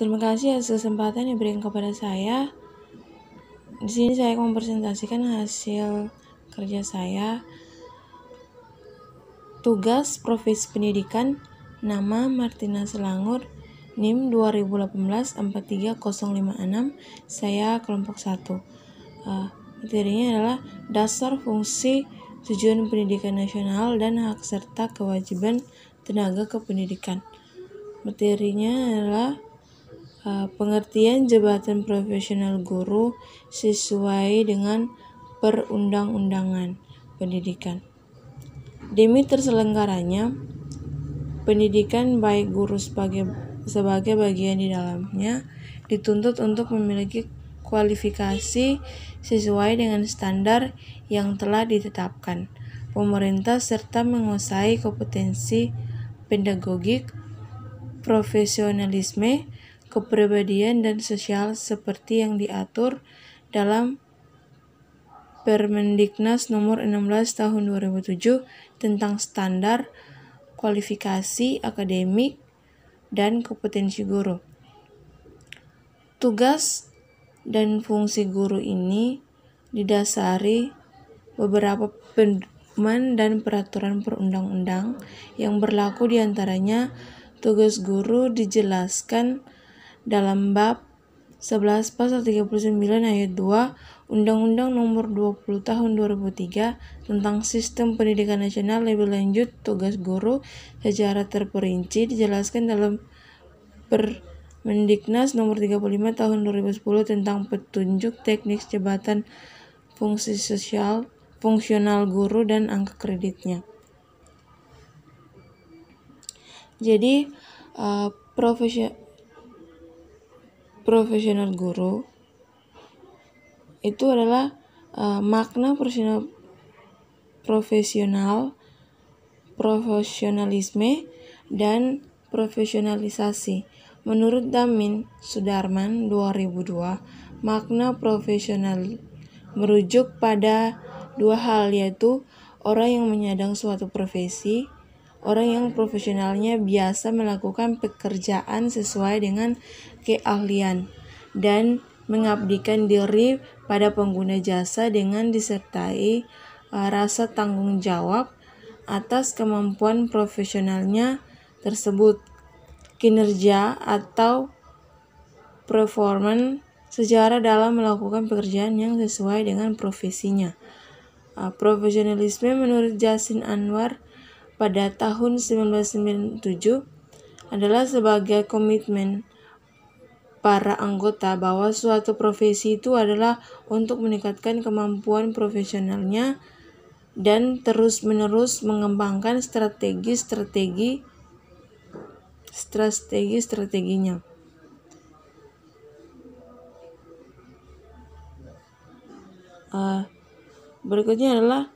Terima kasih atas kesempatan yang diberikan kepada saya. Di sini saya akan mempresentasikan hasil kerja saya. Tugas Profesi Pendidikan, nama Martina Selangur, NIM 2018-43056, saya kelompok 1. Materinya adalah dasar fungsi tujuan pendidikan nasional dan hak serta kewajiban tenaga kependidikan. Materinya adalah pengertian jabatan profesional guru sesuai dengan perundang-undangan pendidikan. Demi terselenggaranya pendidikan baik guru sebagai bagian di dalamnya dituntut untuk memiliki kualifikasi sesuai dengan standar yang telah ditetapkan pemerintah serta menguasai kompetensi pedagogik, profesionalisme, kepribadian dan sosial seperti yang diatur dalam Permendiknas nomor 16 tahun 2007 tentang standar kualifikasi akademik dan kompetensi guru. Tugas dan fungsi guru ini didasari beberapa pedoman dan peraturan perundang-undang yang berlaku, diantaranya tugas guru dijelaskan dalam bab 11 pasal 39 ayat 2 Undang-Undang nomor 20 tahun 2003 tentang Sistem Pendidikan Nasional. Lebih lanjut, tugas guru secara terperinci dijelaskan dalam Permendiknas nomor 35 tahun 2010 tentang petunjuk teknis jabatan fungsional guru dan angka kreditnya. Jadi profesional guru itu adalah makna profesionalisme dan profesionalisasi. Menurut Damin Sudarman 2002, makna profesional merujuk pada dua hal, yaitu orang yang menyandang suatu profesi, orang yang profesionalnya biasa melakukan pekerjaan sesuai dengan keahlian, dan mengabdikan diri pada pengguna jasa dengan disertai rasa tanggung jawab atas kemampuan profesionalnya tersebut, kinerja atau performan secara dalam melakukan pekerjaan yang sesuai dengan profesinya. Profesionalisme menurut Jasin Anwar pada tahun 1997 adalah sebagai komitmen para anggota bahwa suatu profesi itu adalah untuk meningkatkan kemampuan profesionalnya dan terus-menerus mengembangkan strateginya. Berikutnya adalah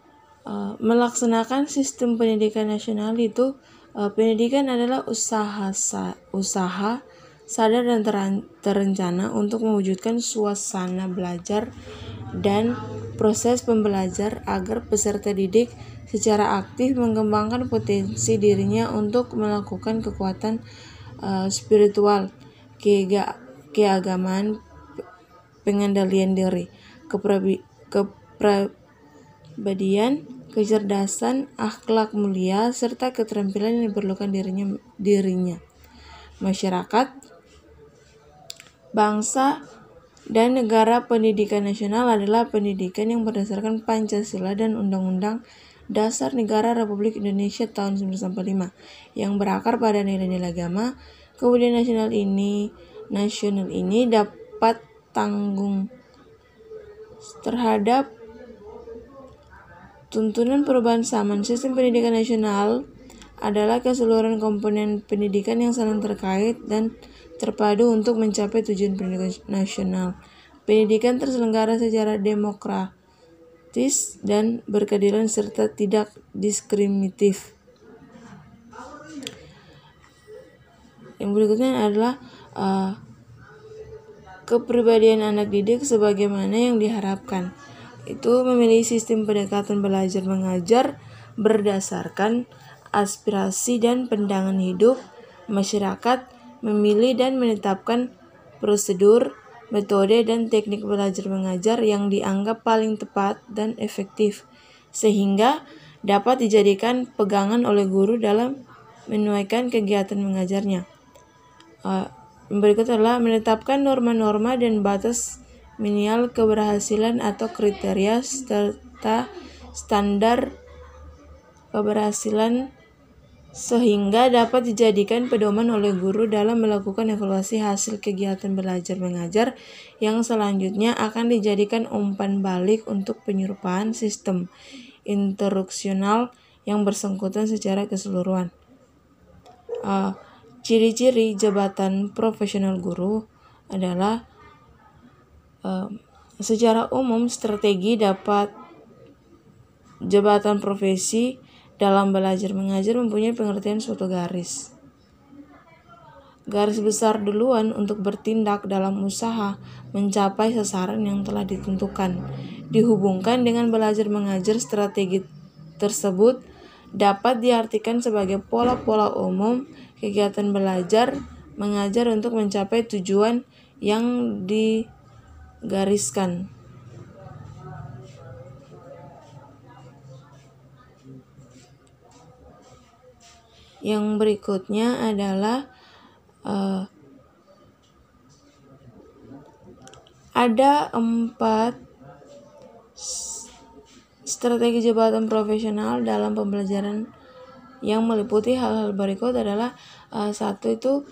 melaksanakan sistem pendidikan nasional. Itu pendidikan adalah usaha sadar dan terencana untuk mewujudkan suasana belajar dan proses pembelajar agar peserta didik secara aktif mengembangkan potensi dirinya untuk melakukan kekuatan spiritual, keagamaan, pengendalian diri, kepribadian, kecerdasan, akhlak mulia, serta keterampilan yang diperlukan dirinya. Masyarakat, bangsa, dan negara. Pendidikan nasional adalah pendidikan yang berdasarkan Pancasila dan Undang-Undang Dasar Negara Republik Indonesia tahun 1945 yang berakar pada nilai-nilai agama. Kemudian nasional ini dapat tanggung terhadap tuntunan perubahan zaman. Sistem pendidikan nasional adalah keseluruhan komponen pendidikan yang saling terkait dan terpadu untuk mencapai tujuan pendidikan nasional. Pendidikan terselenggara secara demokratis dan berkeadilan serta tidak diskriminatif. Yang berikutnya adalah kepribadian anak didik sebagaimana yang diharapkan. Itu memilih sistem pendekatan belajar mengajar berdasarkan aspirasi dan pandangan hidup masyarakat, memilih dan menetapkan prosedur, metode, dan teknik belajar mengajar yang dianggap paling tepat dan efektif, sehingga dapat dijadikan pegangan oleh guru dalam menunaikan kegiatan mengajarnya. Berikut adalah menetapkan norma-norma dan batas minimal keberhasilan atau kriteria serta standar keberhasilan sehingga dapat dijadikan pedoman oleh guru dalam melakukan evaluasi hasil kegiatan belajar mengajar yang selanjutnya akan dijadikan umpan balik untuk penyerupaan sistem instruksional yang bersangkutan secara keseluruhan. Ciri-ciri jabatan profesional guru adalah secara umum strategi dapat jabatan profesi dalam belajar mengajar mempunyai pengertian suatu garis besar duluan untuk bertindak dalam usaha mencapai sasaran yang telah ditentukan. Dihubungkan dengan belajar mengajar, strategi tersebut dapat diartikan sebagai pola-pola umum kegiatan belajar mengajar untuk mencapai tujuan yang digariskan. Yang berikutnya adalah ada 4 strategi jabatan profesional dalam pembelajaran yang meliputi hal-hal berikut adalah satu itu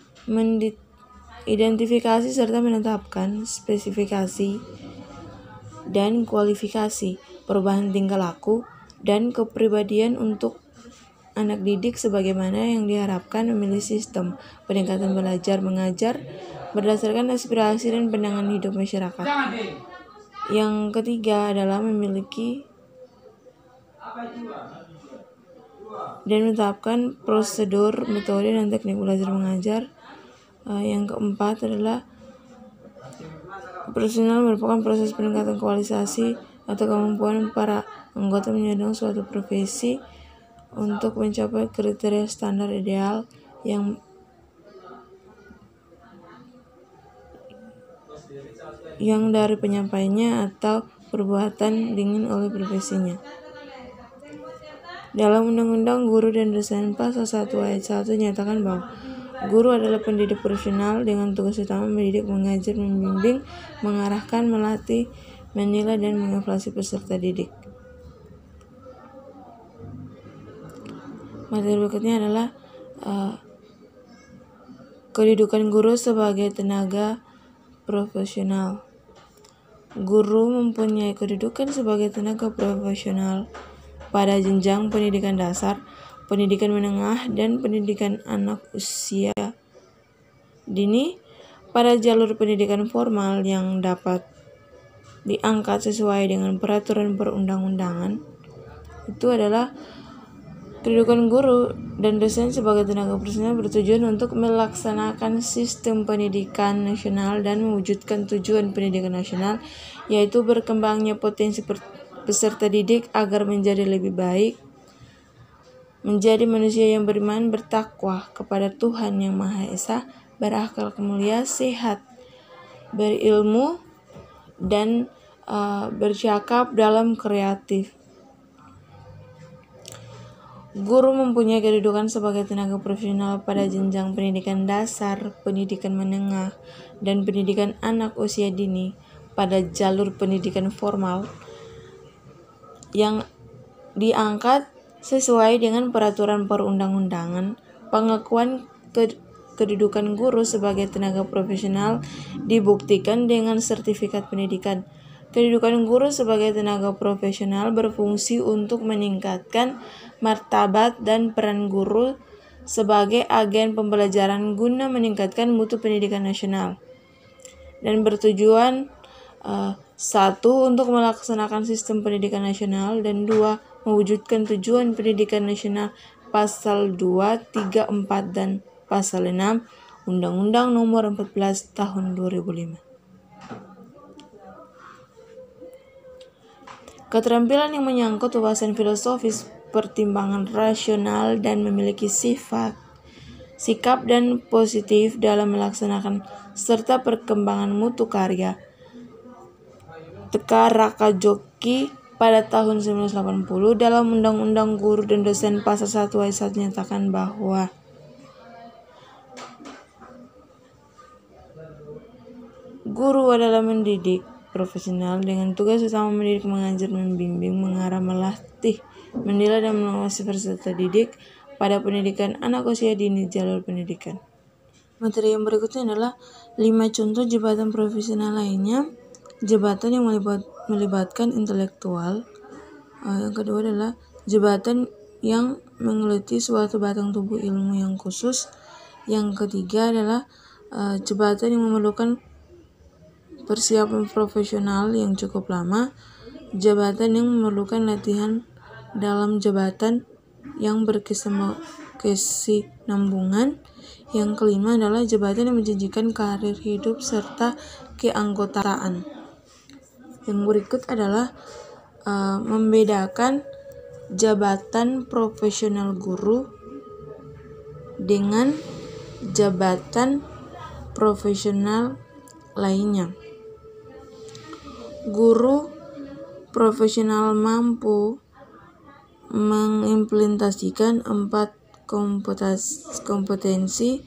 identifikasi serta menetapkan spesifikasi dan kualifikasi perubahan tingkah laku dan kepribadian untuk anak didik sebagaimana yang diharapkan memilih sistem peningkatan belajar mengajar berdasarkan aspirasi dan pandangan hidup masyarakat. Yang ketiga adalah memiliki dan menetapkan prosedur, metode, dan teknik belajar mengajar. Yang keempat adalah profesional merupakan proses peningkatan kualifikasi atau kemampuan para anggota menyandang suatu profesi untuk mencapai kriteria standar ideal yang dari penyampaiannya atau perbuatan dingin oleh profesinya. Dalam Undang-Undang Guru dan Dosen Pasal 1 Ayat 1 nyatakan bahwa guru adalah pendidik profesional dengan tugas utama mendidik, mengajar, membimbing, mengarahkan, melatih, menilai, dan mengevaluasi peserta didik. Materi berikutnya adalah kedudukan guru sebagai tenaga profesional. Guru mempunyai kedudukan sebagai tenaga profesional pada jenjang pendidikan dasar, pendidikan menengah, dan pendidikan anak usia dini. Pada jalur pendidikan formal yang dapat diangkat sesuai dengan peraturan perundang-undangan, itu adalah kedudukan guru dan dosen sebagai tenaga profesional bertujuan untuk melaksanakan sistem pendidikan nasional dan mewujudkan tujuan pendidikan nasional, yaitu berkembangnya potensi peserta didik agar menjadi lebih baik, menjadi manusia yang beriman, bertakwa kepada Tuhan Yang Maha Esa, berakhlak mulia, sehat, berilmu, dan bercakap dalam kreatif. Guru mempunyai kedudukan sebagai tenaga profesional pada jenjang pendidikan dasar, pendidikan menengah, dan pendidikan anak usia dini. Pada jalur pendidikan formal yang diangkat sesuai dengan peraturan perundang-undangan, pengakuan kedudukan guru sebagai tenaga profesional dibuktikan dengan sertifikat pendidikan. Kedudukan guru sebagai tenaga profesional berfungsi untuk meningkatkan martabat dan peran guru sebagai agen pembelajaran guna meningkatkan mutu pendidikan nasional, dan bertujuan 1. Untuk melaksanakan sistem pendidikan nasional, dan 2. Mewujudkan tujuan pendidikan nasional pasal 2, 3, 4, dan pasal 6 Undang-Undang Nomor 14 Tahun 2005. Keterampilan yang menyangkut wawasan filosofis, pertimbangan rasional, dan memiliki sifat sikap dan positif dalam melaksanakan serta perkembangan mutu karya. Teka Raka Joki pada tahun 1980 dalam Undang-Undang Guru dan Dosen Pasal 1 ayat 1 menyatakan bahwa guru adalah mendidik profesional dengan tugas utama mendidik, mengajar, membimbing, mengarah, melatih, menilai, dan mengawasi peserta didik pada pendidikan anak usia dini jalur pendidikan. Materi yang berikutnya adalah 5 contoh jabatan profesional lainnya. Jabatan yang melibatkan intelektual. Yang kedua adalah jabatan yang menggeluti suatu batang tubuh ilmu yang khusus. Yang ketiga adalah jabatan yang memerlukan persiapan profesional yang cukup lama. Jabatan yang memerlukan latihan dalam jabatan yang berkesinambungan. Yang kelima adalah jabatan yang menjanjikan karir hidup serta keanggotaan. Yang berikut adalah membedakan jabatan profesional guru dengan jabatan profesional lainnya. Guru profesional mampu mengimplementasikan 4 kompetensi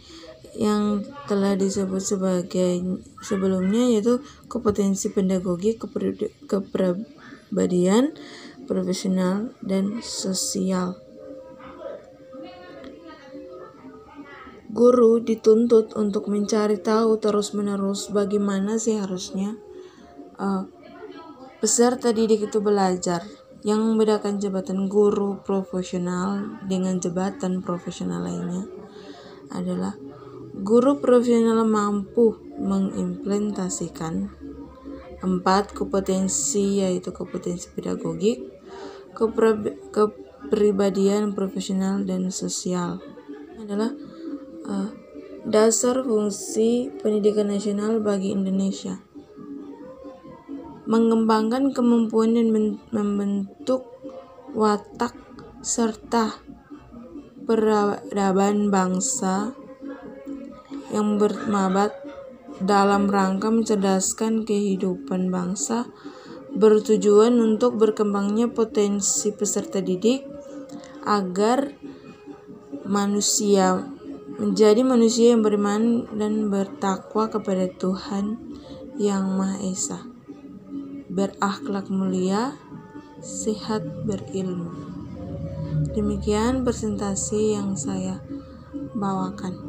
yang telah disebut sebagai sebelumnya, yaitu kompetensi pedagogik, kepribadian, profesional, dan sosial. Guru dituntut untuk mencari tahu terus-menerus bagaimana seharusnya peserta didik itu belajar. Yang membedakan jabatan guru profesional dengan jabatan profesional lainnya adalah guru profesional mampu mengimplementasikan 4 kompetensi, yaitu kompetensi pedagogik, kepribadian, profesional, dan sosial. Adalah dasar fungsi pendidikan nasional bagi Indonesia. Mengembangkan kemampuan dan membentuk watak serta peradaban bangsa yang bermartabat dalam rangka mencerdaskan kehidupan bangsa, bertujuan untuk berkembangnya potensi peserta didik agar manusia menjadi manusia yang beriman dan bertakwa kepada Tuhan Yang Maha Esa, berakhlak mulia, sehat, berilmu. Demikian presentasi yang saya bawakan.